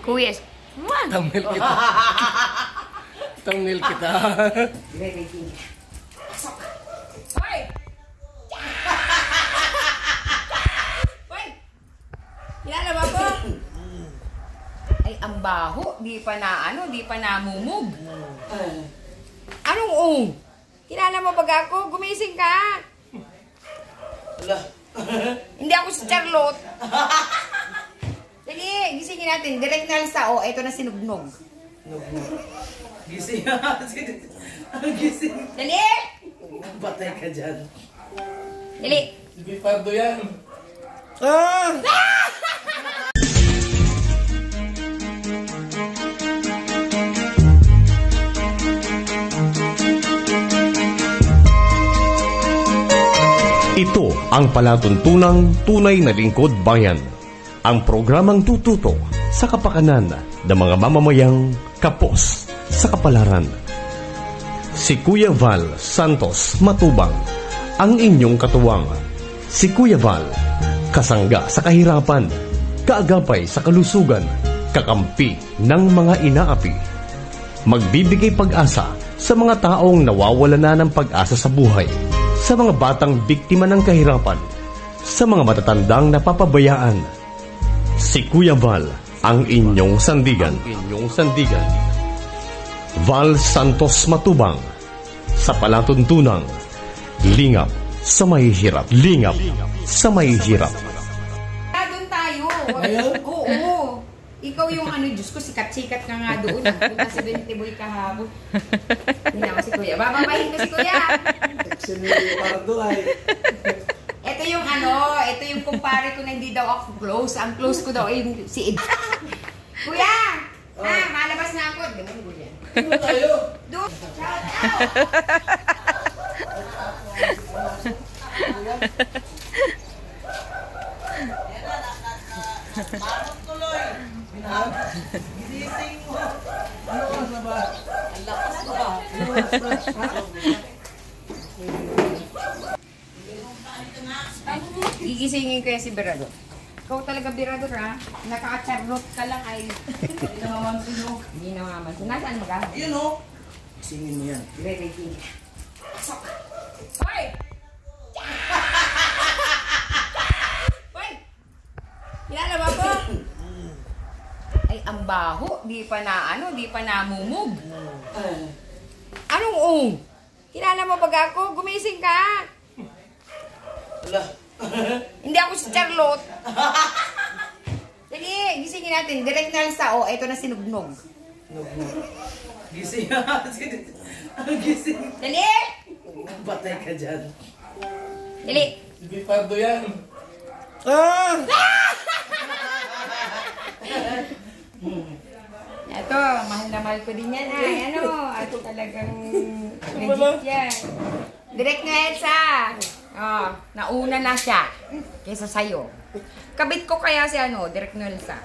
Kuya. Thumbnail kita. Thumbnail kita. Pasok. Hoy! Hoy! Kilala ba po? Ay, ang baho. Di pa namumog. Anong Kilala mo ba ako? Gumising ka. Wala. Hindi ako si Charlotte. Dali, gisingin natin. Direct na sa ito na sinugnog. Gising. Gising. Dali! Patay ka dyan. Dali. Hindi pardo yan. Ito ang palatuntunang tunay na lingkod bayan. Ang programang tututok sa kapakanan ng mga mamamayang kapos sa kapalaran. Si Kuya Val Santos Matubang, ang inyong katuwang. Si Kuya Val, kasangga sa kahirapan, kaagapay sa kalusugan, kakampi ng mga inaapi. Magbibigay pag-asa sa mga taong nawawala na ng pag-asa sa buhay, sa mga batang biktima ng kahirapan, sa mga matatandang napapabayaan. Si Kuya Val, ang inyong sandigan. Val Santos Matubang, sa palatuntunang lingap sa mahihirap. Doon tayo. Oo. Ikaw yung Diyos ko, sikat-sikat ka nga doon. Punta si Bentiboy kahapon. Hindi ako si Kuya. Bababahin ko si Kuya. Ito yung ito yung kumpare ko na hindi daw ako close. Ang close ko daw ay si Ed. Kuya! Malabas na ako. Ganun, Kuya. Ano tayo? Doon! Shout out! Gising mo. Ano na ba? Ang lakas mo ba? Gigisingin ko yan si Berador. Ikaw talaga, Berador, ha? Nakaka-charlot ka lang ay. Hindi naman sino. Nasaan mo ka? Yun o. Gisingin mo yan. Ready. Pasok. Hoy! Hoy! Kilala ba po? Ay, ang baho. Di pa namumog. Anong Kilala mo ba ako? Gumising ka. Wala. Hindi ako si Charlotte. Dali, gisingin natin. Direct na sa ito na sinugnog. Gising. Gising. Dali! Patay ka dyan. Dali. Hindi pardo yan. Ito, mahal na mahal ko din yan. Ito talagang legit yan. Direct na Elsa. Nauna na siya kaysa sa'yo. Kabit ko kaya si Direct na Elsa.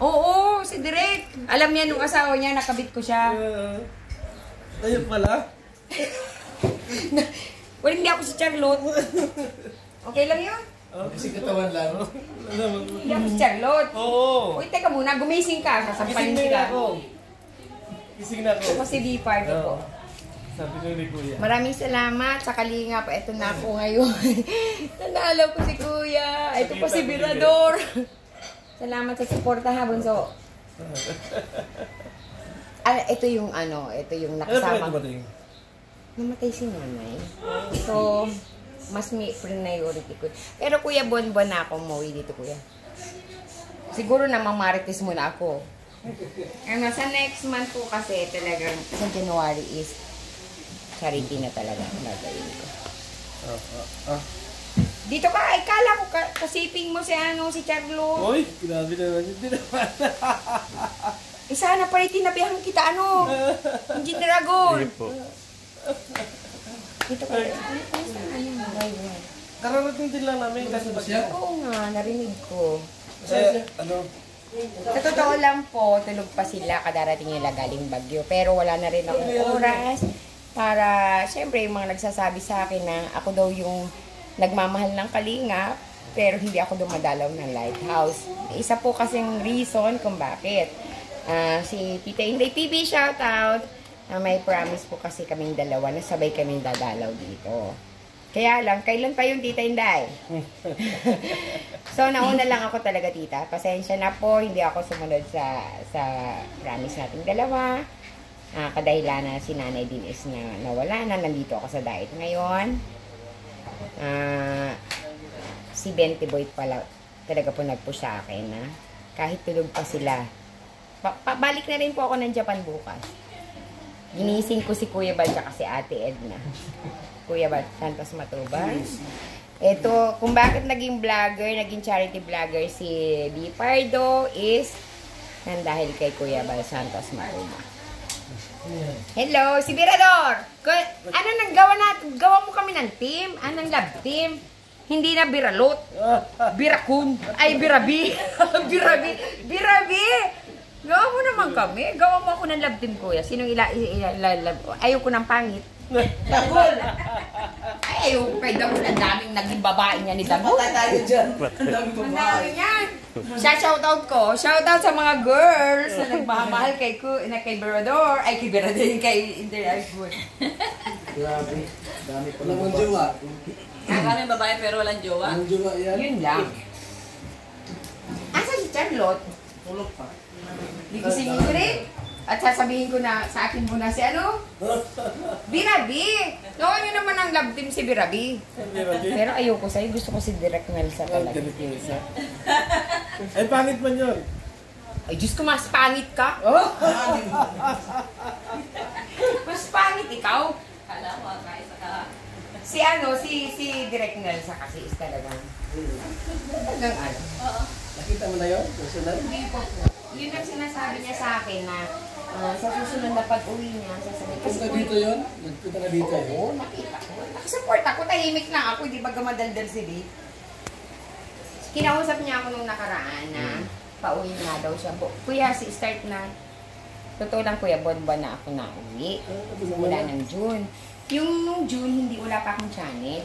Oo, si Direct. Alam niya nung asawa niya, nakabit ko siya. Ayun pala. Well, hindi ako si Charlotte. Okay lang yun? Kasi katawan lang. Hindi ako si Charlotte. Oo. Uy, teka muna, gumising ka. Sasampalin kita. Gising na ako. Ako si D-Part ko. Sabi ko ni Kuya. Maraming salamat sa kalingap. Ito na ako ngayon. Nanalo ko si Kuya. Ito pa si Berador. Salamat sa suporta ha, Bunso. Ito yung ito yung nakasama. Namatay si nanay. So, mas may priority ko. Pero Kuya, buwan-buwan na ako umuwi dito, Kuya. Siguro namang marites muna ako. Sa next month po kasi talagang sa January is charity na talaga ang gagawin ko. Dito ka, kala ko kasiping mo si si Charlotte. Oy, grabe naman. Hindi naman. Sana pa rin tinabihan kita, Engineer Agol. Hindi po. Dito ka, Kararating din lang namin kasi ba siya? Oo nga, narinig ko. Ano? Sa totoo lang po, tulog pa sila kadarating nila galing Bagyo. Pero wala na rin akong oras para, syempre, yung mga nagsasabi sa akin na ako daw yung nagmamahal ng kalingap. pero hindi ako dumadalaw ng Lighthouse. Isa po kasing reason kung bakit. Si Tita Inday TV, shout out. May promise po kasi kaming dalawa na sabay kaming dadalaw dito. Kaya lang, kailan pa yung Tita Inday? So, nauna lang ako talaga, tita. Pasensya na po, hindi ako sumunod sa promise nating dalawa. Kadahilan na si Nanay din is na nawala na. Nandito ako sa diet ngayon. Si Bente Boy pala talaga po nagpo sa akin na kahit tulog pa sila. Balik na rin po ako ng Japan bukas. Ginising ko si Kuya Bal at si Ate Edna. Kuya Bal Santos Matubang. Ito, kung bakit naging vlogger, naging charity vlogger si B. Pardo is dahil kay Kuya Bal Santos Matubang. Hello, si Birador! Ano nang gawa mo kami ng team? Anong love team? Hindi na Biralot. Birakun. Ay, Birabi. Birabi! Gawa mo naman kami. Gawa mo ako ng love team, kuya. Sinong ayaw ko ng pangit. Dagol! Ay, ayaw ko kay Dagol. Ang daming naging babae niya ni Dagol. Patay tayo dyan. Ang daming Ang babae. dami niyan. Siya, shoutout ko. Shoutout sa mga girls na nagmamahal kay Berador. Ay, kay Berador. Kay Interagul. Grabe. Dami pa naman jowa. Maraming babae pero walang jowa. Ang jowa yan. Yun lang. Asa si Charlotte? Tulog pa. Gigisingin ko rin. At sasabihin ko na sa akin muna si ano? Birabi! Noon nyo naman ang love team si Birabi. Pero ayoko sa'yo. Gusto ko si Direk Nelsa talaga. Ay, pangit man yun. Ay, Diyos ko, mas pangit ka. Mas pangit ikaw. Kala mo, kaisa ka. Si Direk Nelsa kasi is talagang ano. Oo. Nakita mo na yun? Personal? Hindi po po. Yun ang sinasabi niya sa akin na sa susunod na pag-uwi niya, sasabihin kasi Punta dito yun? Nagpunta na dito yun? oo, nakita ko. Nakasupport ako, tahimik lang ako, hindi ba gamadaldal si Dave? Kinausap niya ako nung nakaraan na pauwi na daw siya. Kuya, start na. Totoo lang kuya, buwan na ako na uwi. Wala ng June. Yung nung June, hindi wala pa akong channel.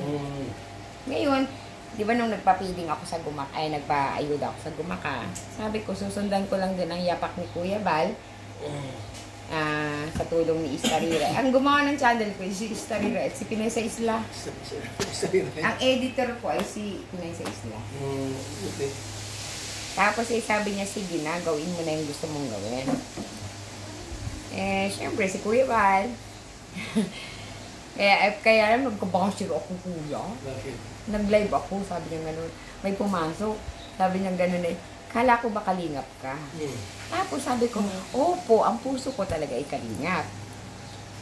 Ngayon, di ba nung nagpa-feeding ako sa nagpa-ayuda ako sa Gumaka, sabi ko, susundan ko lang din ang yapak ni Kuya Bal sa tulong ni Istarira. Ang gumawa ng channel ko si Istarira at si Pinay sa Isla. Ang editor ko ay si Pinay sa Isla. Okay. Tapos sabi niya, sige na, gawin mo na yung gusto mong gawin. Siyempre, si Kuya Bal. Kaya nagkabashir ako, kuya. Bakit? Nag-live ako, sabi niya gano'n. May pumasok. Sabi niya gano'n kala ko ba kalingap ka? Tapos sabi ko, opo, ang puso ko talaga ay kalingap.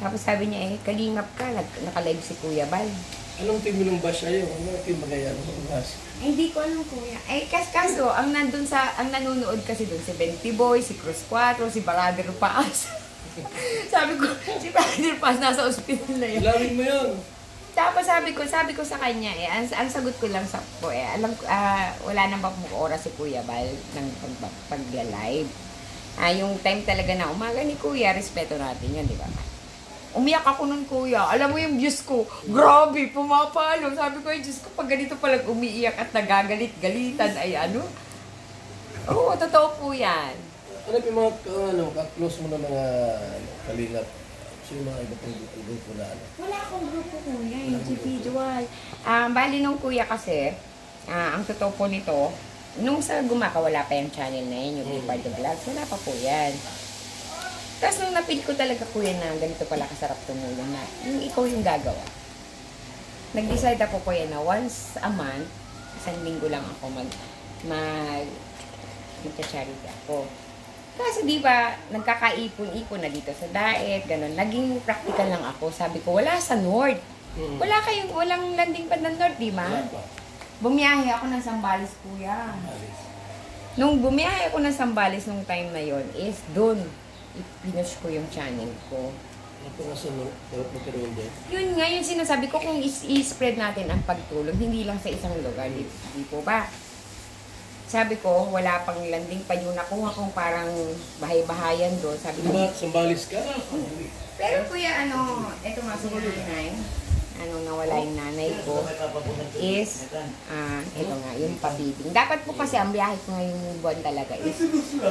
Tapos sabi niya, kalingap ka, naka-live si Kuya Bal. Anong team mo ng bash ayaw? Anong team ba kaya ng bash? Hindi ko alam, kuya. Kaso, ang nanonood kasi doon, si Bente Boy, si Cruz 4, si Brother Paz. Sabi ko, si Brother Paz nasa ospital na yun. Ilawin mo yun. Tapos sabi ko sa kanya, ang sagot ko lang sa po, alam ko, wala nang oras si Kuya Bal ng pag-live. Yung time talaga na umaga ni Kuya, respeto natin yun, di ba? Umiyak ako nun, kuya. Alam mo yung views ko, grabe, pumapalo. Sabi ko, Diyos ko, pag ganito palang umiiyak at nagagalit-galitan, ay ano? Oo, totoo po yan. Ano yung mga ka-close mo na mga kalingap? Sino mga iba pang grupo na ano? Wala akong grupo, kuya, individual. Bali nung kuya kasi, ang totoo po nito, nung sa Gumaka, wala pa yung channel na yun, yung Part of Vlogs, wala pa po yan. Tapos nung napil ko talaga, kuya, na ganito pala kasarap tumulong na, yung ikaw yung gagawa. Nag-decide ako, kuya, na once a month, isang linggo lang ako magcha-charity ako. Kasi di ba, nagkakaipon-ipon na dito sa diet, gano'n. Naging practical lang ako. Sabi ko, wala sa North. Walang landing pad ng North, di ba? Bumiyahe ako ng Zambales, kuya. Nung bumiyahe ako ng Zambales nung time na yon is doon, ipinush ko yung channel ko. Ano nga sa North? Dapat magkaroon din. Yun nga yung sinasabi ko, kung i-spread natin ang pagtulong, hindi lang sa isang lugar, di po ba? Sabi ko, wala pang landing pa yung nakuha kong parang bahay-bahayan doon. Sabi ko, Diba, Sambalis ka? pero kuya, eto nga si nanay, anong nawala yung nanay ko, is, ito nga, yung pabibing. Dapat po kasi ang biyahe ko ngayong buwan talaga is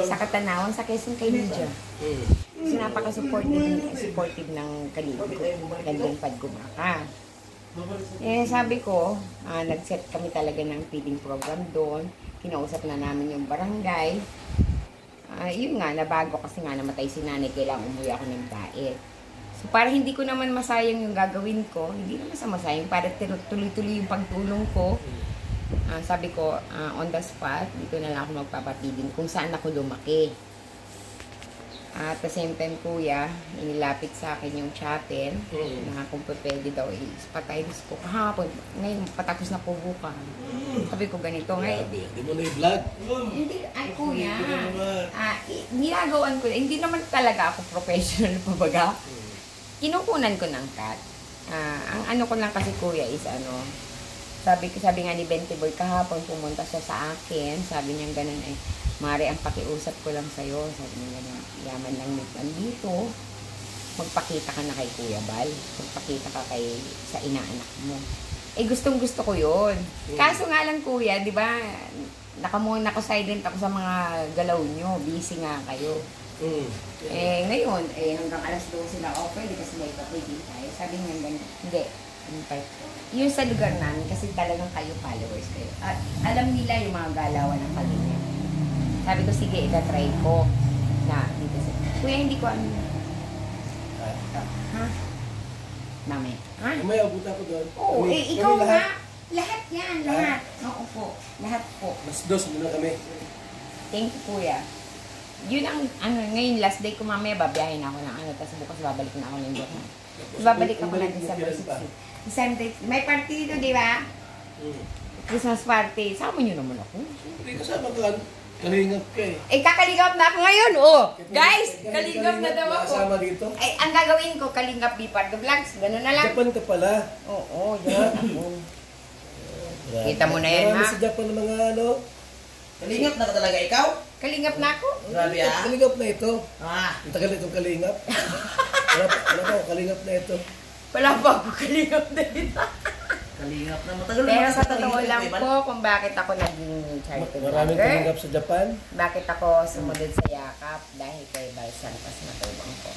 sa Katanawan, sa Quezon kay Lydia. Kasi napaka-supportive ng Kaligid ko. Gandang Padgumaka. Eh, sabi ko, nag-set kami talaga ng feeding program doon. Kinausap na namin yung barangay. Yun nga, nabago kasi nga namatay si nanay, kailangan umuwi ako ng bae. So, para hindi ko naman masayang yung gagawin ko, hindi naman sa masayang, para tuloy-tuloy yung pagtulong ko, sabi ko, on the spot, dito na lang ako magpapapiding kung saan ako lumaki. At the same time, kuya, inilapit sa akin yung chapel, na kung pwede daw is-patayos ko. Kahapon, ngayon, patapos na po bukas. Sabi ko ganito, ngayon. Hindi mo na yung vlog. Hindi, ay kuya, ginagawan ko, hindi naman talaga ako professional pabaga. Kinukunan ko ng cut. Ang ano ko lang kasi kuya is sabi nga ni Bente Boy kahapon, pumunta siya sa akin, sabi niya ganun Mare, ang pakiusap ko lang sa'yo, sabi niya na yaman lang nandito, magpakita ka na kay Kuya Bal, magpakita ka sa inaanak mo. Gustong gusto ko yun. Kaso nga lang kuya, di ba, naka-silent ako sa mga galaw nyo, busy nga kayo. Ngayon, hanggang alas 12 sila, pwede kasi may papagin tayo. Sabi niya ganyan, hindi. Yun sa lugar namin, kasi talagang kayo followers kayo. At alam nila yung mga galawan ng Kalinga. Sabi ko, sige, itatry ko na dito sa... Kuya, hindi ko ano. Ha? Mami. Ha? May abuta ko doon. Oo, ikaw nga. Lahat yan, lahat. Oo po, lahat po. Mas dos muna kami. Thank you, kuya. Yun ang, ngayon, last day ko mamaya, babiyahin ako ng tapos bukas babalik na ako ng Japan. Babalik ako ng December 16. December, may party dito, di ba? Christmas party. Sama nyo naman ako. Hindi kasama ka. Kalingap ka kakalingap na ako ngayon, Guys, kalingap na daw ako. Kasama dito? Ang gagawin ko, kalingap be part of vlogs. Ganun na lang. Japan ka pala. Oo, yan ako. Kita mo na yan, ha? Marami sa Japan ng mga Kalingap na ka talaga ikaw? Kalingap na ako. Grabe Kalingap na ito. Ang tagal na itong kalingap. Wala pa ako, kalingap na ito. Wala pa ako kalingap na ito. Kalingap na matagal. Pero sa totoo lang po kung bakit ako naging charity Maraming vlogger. kalingap sa Japan. Bakit ako sumunod sa yakap dahil kay Balsan pas matulong ko.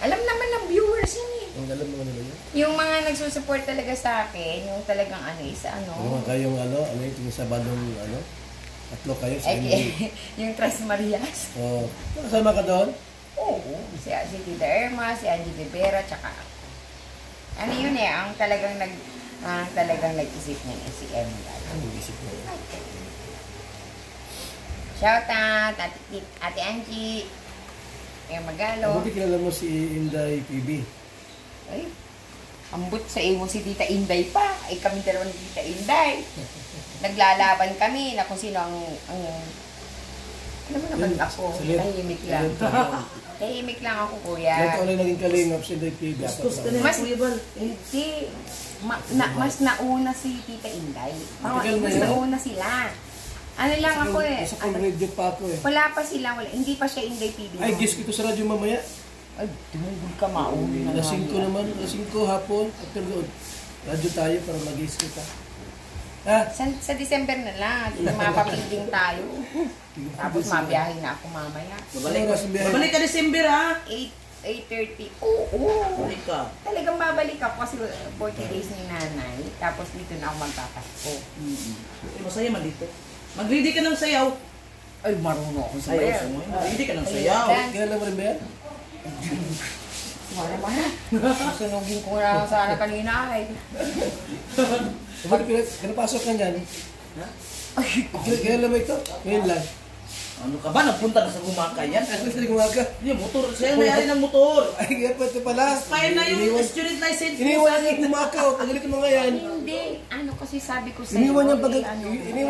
Alam naman ng viewers yun Ang alam mo nila yun. Yung mga nagsusupport talaga sa akin, yung talagang Yung kayong yung Sabadong tatlo kayo sa yung Tres Marias. Kasama ka doon? Oo. Si Tita Irma, si Angie De Vera, tsaka yun ang talagang nag-isip niya si Emma. Ang isip mo. Shout out, Ate Angie. Magalo. Buti kilala mo si Inday PB. Ay, ambot sa imo si Tita Inday pa. Kami dalawa ni Tita Inday. Naglalaban kami na kung sino ang ano mo naman ako. Tahimik lang. Tahimik lang ako, kuya. Ito na naging kalingap si Inday PB. Mas nauna si Tita Inday. Mas nauna sila. Ano lang ako Sa radio pa ako Wala pa sila, hindi pa siya Inday PB. Ay, guess ko ito sa radyo mamaya. Ay, tumugod ka mauni na. Alas 5 naman, alas 5 hapon. After doon, radyo tayo para mag-guess kita. Sa December na lang, mapapiding tayo. Tapos mabiyahin na ako mamaya. Babalik ka December 8:30. Oo. Babalik ka. Talagang babalik ako kasi 40 days ni nanay. Tapos dito na ako magpapasko. Masaya man dito. Mag-ready ka ng sayaw. Ay, marunong ako sa bayan. Mag-ready ka ng sayaw. Kailan mo rin ba yan? Wala ba na? Sunugin ko na sana kanina ay. Pinapasok ka niyan. Kailan mo ito? Ngayon lang. Ano ka ba? Nagpunta na sa Gumaka yan? Ano sa gumaga? Yung motor. Siya yung may-ari ng motor. Ay, kaya pa ito pala. Expire na yung student license. Iniwan niya gumaka. Pagalitin mo nga yan. Hindi. Kasi sabi ko sa'yo. Iniwan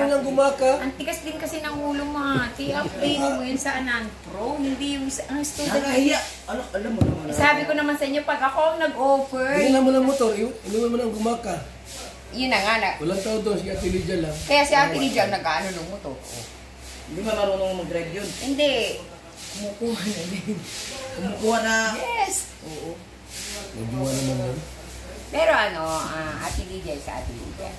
niyang gumaka. Ang tigas din kasi ng ulo mo, ate. Update mo yun sa pro. Hindi yung ang student. Nakahiya. Alam mo naman. Sabi ko naman sa inyo, pag ako nag-offer. Iniwan mo ng motor. Iniwan mo ng gumaka. Yun na nga. Walang tao doon. Si Ate Lydia lang. Kaya si Ate Lydia nag-ano ng motor. Hindi ba marunong mag-drive yun? Hindi. Kumukuha na din. Kumukuha na. Yes. Oo. Nagdiwa naman yun. Pero Ate Lydia is Ate Lydia.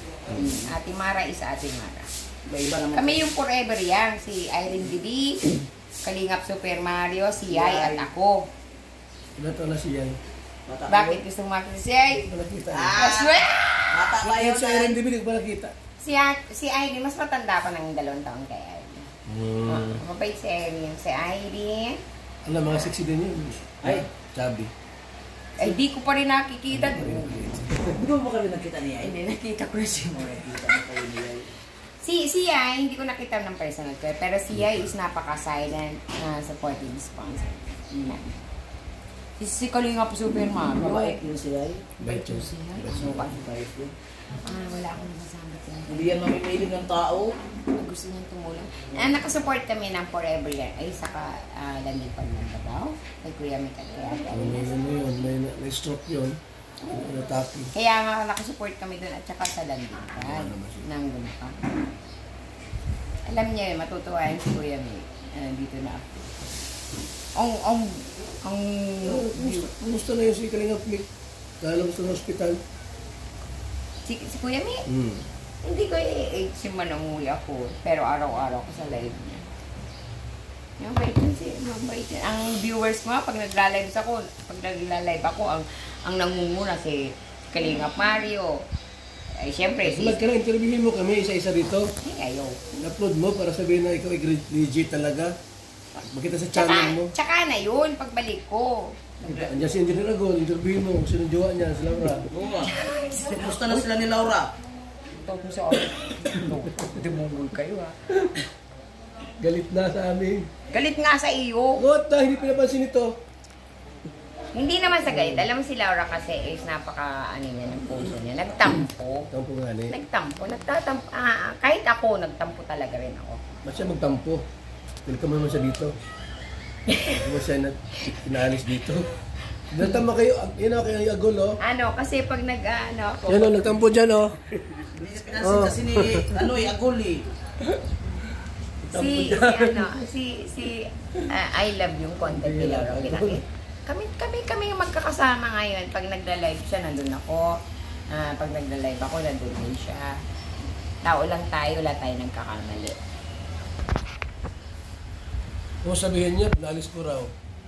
Ate Mara is Ate Mara. Iba naman. Kami yung forever yan. Si Irene Bibi, Kalingap Super Mario, si Yay at ako. Ilan taon na siya? Bata pa Bakit yun. gusto mo makita si Yay? Hindi ko nakita. Aswell! Bata pa Bakit yun. sa Iron Dibi, hindi ko pa nakita. Si Irene, mas matanda pa ng 2 taon kay Irene. Mabait si Irene. Si Irene, Ano, mga sexy din yun. Ay. Chubby. ay di ko pa rin nakikita. Di ba kami nakita niya? Hindi, nakita ko na siya. Nakita mo kayo niya. Si Yay, hindi ko nakita ng personal ko. Pero si Yay is napaka-silent, supportive sponsor. Si Kalingap Super Mario. Mabait yun siya. Bait yun. Mabait yun. Wala akong masasabi ko. Hindi yan mamimiling ng tao. Gusto niyang tumulong. Nakasupport kami ng Forever yan. Ay, saka Landipag ng Davao. Kay Kuya Mika. May stroke yun. Nataki. Kaya nga nakasupport kami doon at saka sa Landipag. Nang Lumpa. Alam niya yun, matutuwa yun si Kuya Mika. Dito na ako. Gusto na yun si Kalingap Mick. Lalabas na ng hospital. Si Kuya Mika? Hindi ko simananguya ako. Pero araw-araw ko sa live niya. Mabait yun siya. Mabait yun. Ang viewers ko nga, pag nagla-live ako, ang nangunguna si Kalingap Mario. Ay, syempre, Sulat ka na, interviewin mo kami isa-isa dito. ayaw. Upload mo para sabihin na ikaw ay legit talaga. Makita sa channel mo. Tsaka na yun, pagbalik ko. Andiyan si Engineer Agol, interviewin mo kung sino jowa niya, si Laura. Oo nga. Kumusta na sila ni Laura? Ito ko sa dumungol kayo ha. Galit na sa amin. Galit nga sa iyo. What? Hindi pinapansin ito. Hindi naman sa galit. Alam mo si Laura kasi is napaka niya ng puso niya. Nagtampo. Tampo nga ni. Nagtampo. Kahit ako, nagtampo talaga rin ako. Ba't siya magtampo? Welcome naman siya dito. Hindi mo siya inaalis dito. Nagtampo kayo. Yan ako kayo Agol, oh. Kasi pag ako. Yan o, nagtampo dyan, oh. Hindi niya pinansin kasi ni Agol eh. Si I love yung content ni Laura Pinakit. Kami yung magkakasama ngayon. Pag nagla-live siya, nandun ako. Pag nagla-live ako, nandun din siya. Tao lang tayo, wala tayo nagkakamali. Kung sabihin niya, pinaalis ko raw.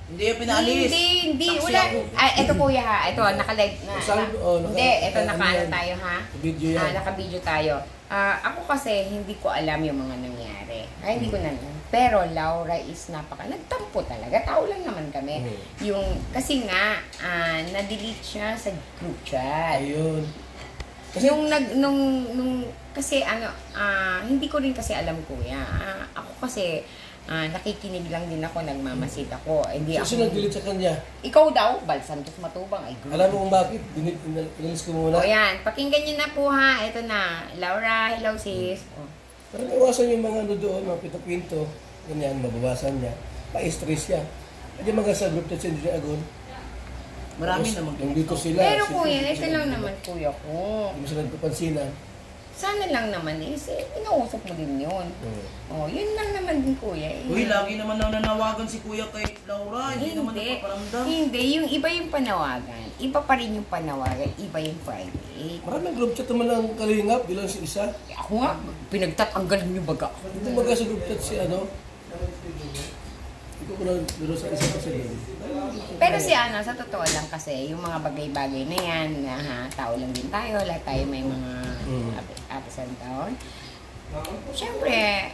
Hindi yung pinaalis. Hindi. Saksi Wala. ako. Ito kuya ha. Ito, naka-live na. Hindi, ito ano naka-ano yan? tayo ha. Video yan. Naka-video tayo. Ako kasi, hindi ko alam yung mga nangyari. Hindi ko na alam. Pero Laura is nagtampo talaga. Tao lang naman kami. Kasi nga, na-delete siya sa group chat. Ayun. Kasi hindi ko rin kasi alam kuya. Ako kasi, nakikinig lang din ako, nagmamasid ako. Hindi ako. Sino nag-delete sa kanya? Ikaw daw, Balsantos Matubang. Ay, group. Alam mo kung bakit? Inalis ko muna. O yan, pakinggan nyo na po ha. Ito na. Laura, hello sis. Para mawasan yung mga ano doon, mga pinto-pinto. Ganyan, mabawasan niya. Pa-stress siya. Hindi sa group na si Engineer Agol. Marami naman. Yung dito sila. Pero si kuya, Engineer ito lang Agol. naman kuya ko. Hindi mo sila nagpapansinan. Sana lang naman inausap mo din yun. Yun lang naman din kuya. Uy, lagi naman nanawagan si Kuya kay Laura. Hindi naman nagpaparamdam. Hindi, yung iba yung panawagan. Iba pa rin yung panawagan, iba yung private. Maraming group chat naman ang Kalingap, di lang si isa. Ako nga, pinagtatanggalan yung baga. Hindi baga sa group chat si ano. Hindi ko na duro sa isa kasi doon. Pero sa totoo lang kasi, yung mga bagay-bagay na yan, tao lang din tayo, lahat tayo may mga ups and down. Siyempre,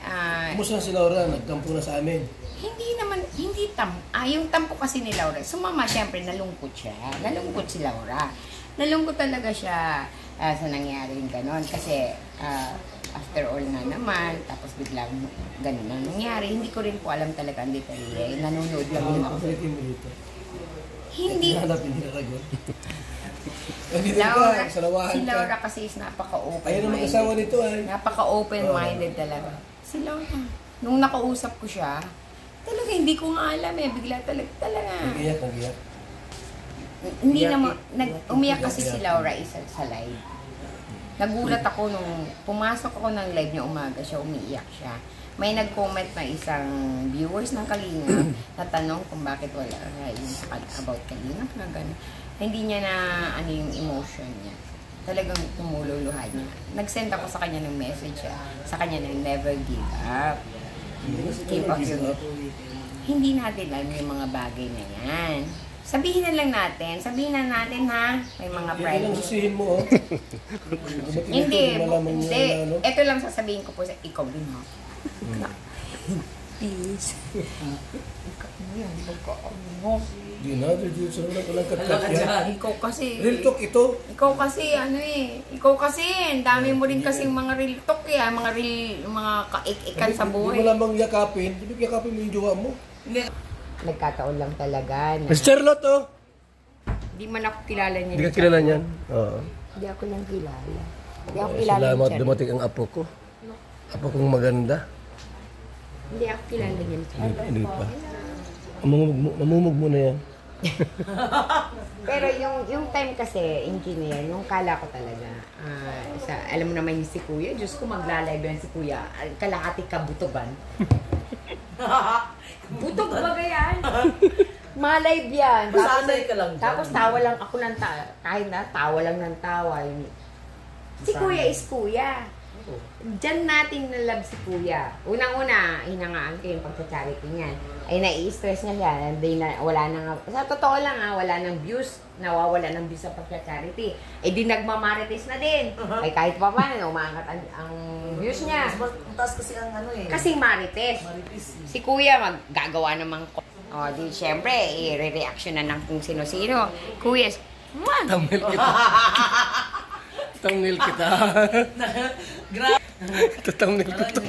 Kumusta na si Laura? Nagkampo na sa amin. yung tampo kasi ni Laura, sumama siyempre, nalungkot siya. Nalungkot si Laura. Nalungkot talaga siya sa nangyari yung ganon. Kasi, after all na naman, tapos biglang ganun na nangyari. Hindi ko rin po alam talaga ang detalye. Nanonood lang din ako. Balikin mo dito. Hindi. Hanapin nila Agol. Nandito Laura, ka, salawahan si ka. Laura kasi is napaka-open-minded. Ayaw na mag-asawa nito ay. Napaka-open-minded talaga. Si Laura, nung nakausap ko siya, talaga hindi ko nga alam bigla talaga. Nag-iyak. Hindi naman, umiyak kasi si Laura isa sa live. Nagulat ako nung pumasok ako ng live niya umaga siya, umiiyak siya. may nag-comment na isang viewers ng Kalinga na tanong kung bakit wala yung about Kalinga. Hindi niya na ano yung emotion niya. Talagang tumululuhan niya. Nag-send ako sa kanya ng message sa kanya ng never give up. Keep up your... Hindi natin alam yung mga bagay na yan. Sabihin na lang natin. Sabihin na natin ha. May mga private. Hindi lang susihin mo, oh. Hindi. Ito lang sasabihin ko po sa ikaw din ha. Please. Ikaw mo yan. Hindi na, dito lang walang kat-kat yan. Ikaw kasi. Real talk ito. Ikaw kasi, ikaw kasi, ang dami mo rin kasing mga real talk mga kaik-ikan sa Hindi buhay. mo lamang yakapin. Hindi mo yakapin mo yung jowa mo. Nagkataon lang talaga na. Miss Charlotte, oh. Hindi man ako kilala niya. Hindi ka kilala niyan? Oo. Hindi ako lang kilala. Hindi ako kilala Salamat, niya. dumating ang apo ko. Apo kong maganda. Hindi ako kilala niya. Hindi pa. Mamumog mo na yan. Pero yung time kasi, engineer, nung kala ko talaga, alam mo naman yung si Kuya, Diyos ko maglalive yan si Kuya, kalahati kabutugan. Butog ba yan? Malive yan. Masanay ka lang dyan. Tapos tawa lang ako ng tawa. Kahit na, tawa lang ng tawa. Si Kuya is Kuya. Diyan natin na-love si Kuya. Unang-una, hinangaan ko yung pagka-charity niyan. Ay, nai-stress niya siya. Wala na nga. Sa totoo lang wala nang views. Nawawala ng views sa pagka-charity. Eh, di nagmamarites na din. Ay, kahit pa paano, umaangat ang views niya. Ang taas kasi ang Kasing marites. Si Kuya, maggagawa namang o, di syempre, i-reaction na ng kung sino-sino. Kuya, Thumbnail kita. Thumbnail kita. Grabe. Thumbnail ko to.